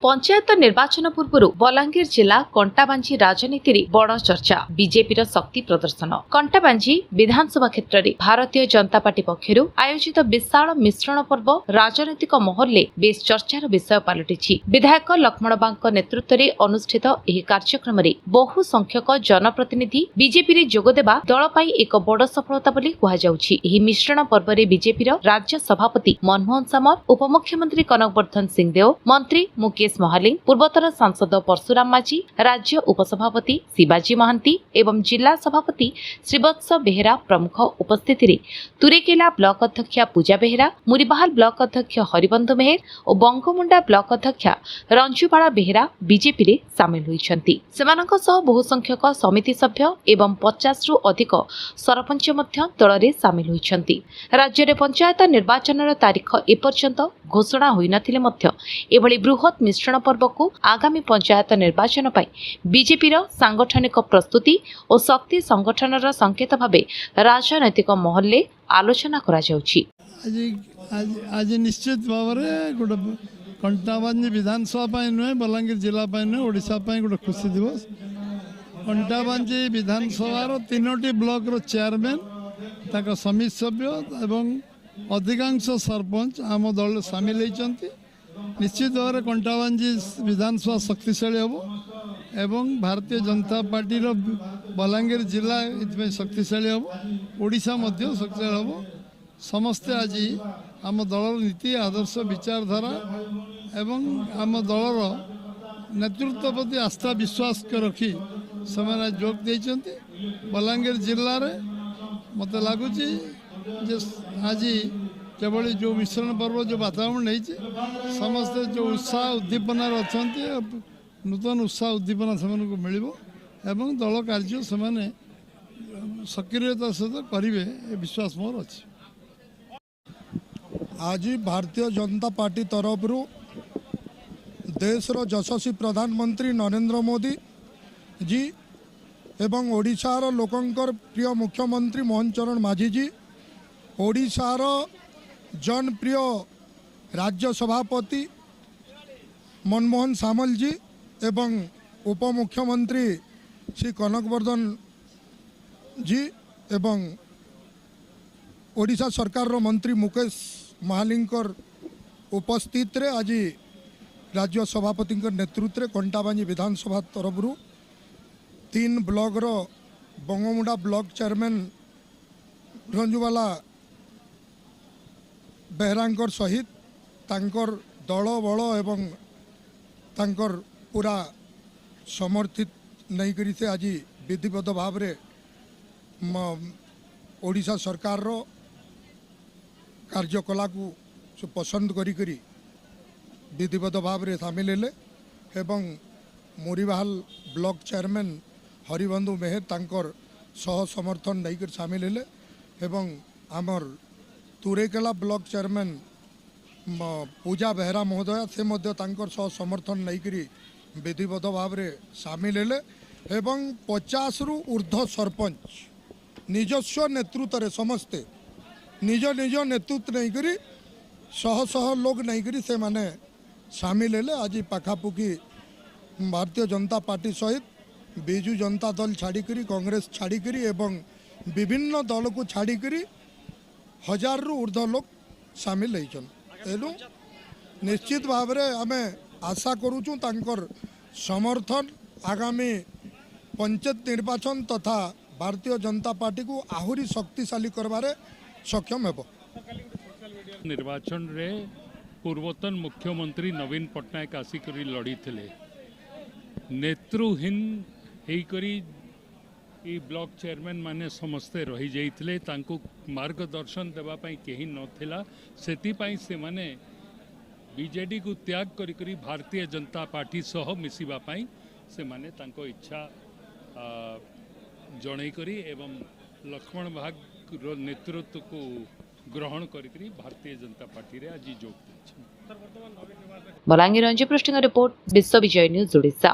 पंचायत निर्वाचन पूर्व बलांगीर जिला कंटाबांजी राजनीति रे बड़ चर्चा बीजेपी शक्ति प्रदर्शन कंटाबांजी विधानसभा क्षेत्र में भारतीय जनता पार्टी पक्षर आयोजित विशाल मिश्रण पर्व राजनैतिक महल बेस चर्चार विषय पलटि विधायक लक्ष्मण बांक नेतृत्व में अनुष्ठित यह कार्यक्रम में बहु संख्यक जनप्रतिनिधि बीजेपी रे जोगदेवा दल पाई एक बड़ सफलता बोली कुहाଯାଉଛି। ଏହି मिश्रण पर्व में बीजेपी राज्य सभापति मनमोहन सामर, उपमुख्यमंत्री कनकवर्धन सिंहदेव, मंत्री मुकेश महालिंग, पूर्वतन सांसद परशुराम माझी, राज्य उपसभापति शिवाजी महांती एवं जिला सभापति श्रीवत्स बेहेरा प्रमुख उपस्थिति रे तुरेकेला ब्लॉक अध्यक्षा पूजा बेहेरा, मुरीबाहाल ब्लॉक अध्यक्ष हरिबंधु मेहर और बंगमुंडा ब्लॉक अध्यक्षा रंजुबाला बेहेरा बीजेपी रे सामिल होइछंती। सेमानक सह बहु संख्यक समिति सभ्य एवं 50 रु अधिक सरपंच मध्य दल रे सामिल होइछंती। राज्य रे पंचायत निर्वाचन तारीख एपर्यंत घोषणा होई नथिले मध्य एभली बृहत मिश्रण पर्व को आगामी पंचायत निर्वाचन बीजेपी सांगठनिक प्रस्तुति और शक्ति संगठन संकेत भावे राजनैतिक महल आलोचना करा जाउछि। आज निश्चित भाव में गोटे कंटाबांजी विधानसभा नुहे बलांगीर जिला नुहे ओडिशा गोटे खुशी दिवस। कंटाबांजी विधानसभा 3टी ब्लॉक रो चेयरमैन ताका समिति सभ्य एवं अधिकांश सरपंच आम दल सामिल होती। निश्चित भाव में कंटाबांजी विधानसभा शक्तिशाली हम एवं भारतीय जनता पार्टी बलांगीर जिला इतने शक्तिशाली हम, ओडिशा मध्य शक्तिशाली हम। समस्ते आज आम दलर नीति आदर्श विचारधारा एवं आम दलर नेतृत्व प्रति आस्था विश्वास के रखी से जोग देते। बलांगीर जिले में मत लगुच आज केवल जो मिश्रण पर्व जो वातावरण नहीं समस्ते जो उत्साह उद्दीपन अच्छा नूतन उत्साह उद्दीपना से मिल दल कार्य से सक्रियता सहित करेंगे विश्वास मोर अच्छी। आज भारतीय जनता पार्टी तरफ देशर यशस्वी प्रधानमंत्री नरेंद्र मोदी जी एवं ओडिशार लोकंकर प्रिय मुख्यमंत्री मोहन चरण माझी जी, ओडिशार जनप्रिय राज्य सभापति मनमोहन सामल जी एवं उपमुख्यमंत्री श्री कनकवर्धन जी एवं ओडिशा सरकार रो मंत्री मुकेश महालिंकर उपस्थित रे आज राज्य सभापति नेतृत्व में कंटाबांजी विधानसभा तरफ 3 ब्लॉक रो बंगमुंडा ब्लॉक चेयरमैन रंजुबाला बेहरांकर सहित तांकर दल बल एवं तांकर पूरा समर्थित नहीं करी से आज विधिवत भाव रे ओडिशा सरकार रो कार्यकला को पसंद करी विधिवत भाव रे सामिल हेले एवं मुरीबाहाल ब्लॉक चेयरमैन हरिबंधु मेहर तांकर सह समर्थन नहीं कर सामिल हेले एवं आमर तुरेकेला ब्लॉक चेयरमैन पूजा बेहेरा महोदया से मध्य तांकर सह समर्थन नहीं करी विधिवत भाव रे सामिल हेले एवं 50 रु ऊर्ध्व सरपंच निजस्व नेतृत्व रे समस्ते निज निज नेतृत्व नहीं करी शह लोग नहीं करी से माने सामिल हेले। आज पाखापुखी भारतीय जनता पार्टी सहित बिजू जनता दल छाड़ी कांग्रेस छाड़ी एवं विभिन्न दल को छाड़ी 1000 रु ऊर्ध्व लोग सामिल होइछन। तेणु निश्चित भाव में आम आशा करूँ तांकर समर्थन आगामी पंचायत निर्वाचन तथा भारतीय जनता पार्टी को आहुरी शक्तिशाली करबारे सक्षम हेब। निर्वाचन रे पूर्वतन मुख्यमंत्री नवीन पट्टनायक आसिक लड़ी थे नेतृहीन होकरी ब्लॉक चेयरमैन माने समस्ते रही जाइथिले तांको मार्गदर्शन देवाई कहीं नथिला सेतिपाई से माने बीजेडी को त्याग करी भारतीय जनता पार्टी सह मिसिबापाई से माने तांको इच्छा जणई करी एवं लक्ष्मण बाग नेतृत्व को ग्रहण करी भारतीय जनता पार्टी रे आज जोग। बलांगीर रंजी पृष्ठ रिपोर्ट विश्व विजय न्यूज ओडिशा।